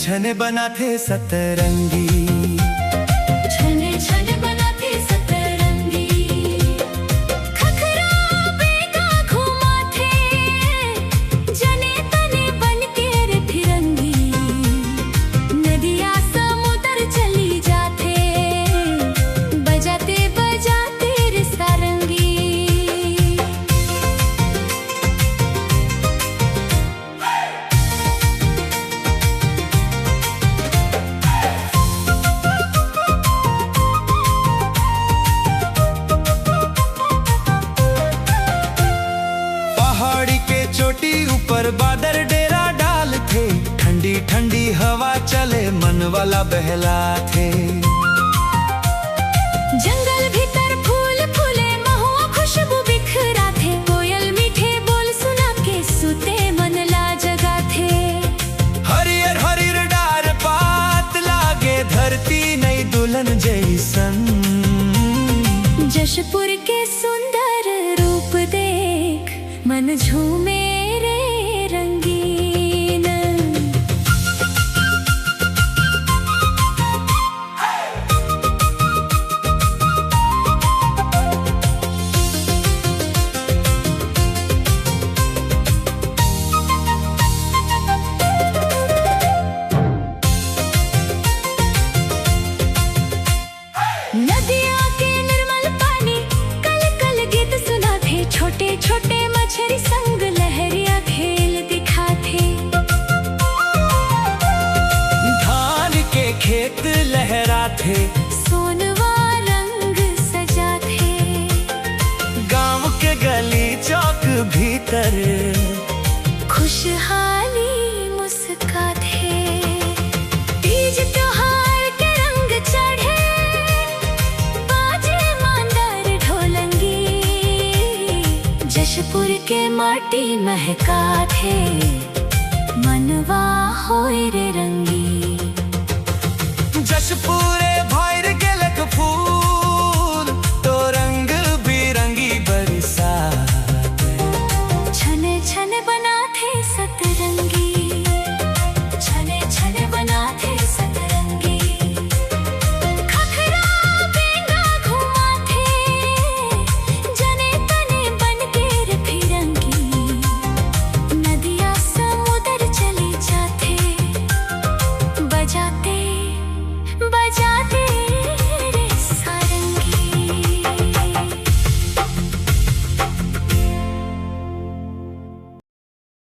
छने बना थे सतरंगी, छने छने बना थे सतरंगी। खखरा बेगा घुमा थे, जने तने बन के रे फिरंगी। नदिया समुद्र चली जाते, बजाते बजाते रे सारंगी। पहाड़ी के चोटी ऊपर बादल डेरा डाल थे, ठंडी ठंडी हवा चले मन वाला बहला थे। जंगल भीतर फूल फूले, महुआ खुशबू बिखरा थे। कोयल मीठे बोल सुना के सुते मन ला जगा थे। हरियर हरियर डार पात लागे, धरती नई दुल्हन जैसन। जशपुर के सुंदर रूप देख मन झूमे रे रंगीन। नदिया के निर्मल पानी कल कल गीत सुना थे। छोटे छोटे मछली संग लहरिया खेल दिखा थे। धान के खेत लहरा थे, सोनवा रंग सजा थे। गांव के गली चौक भीतर खुशहाली मुस्का थे। तीज त्योहार के रंग चढ़े, बाजे मांदर ढोलंगी। जशपुर के माटी महका थे, मनवा होए रे रंगी।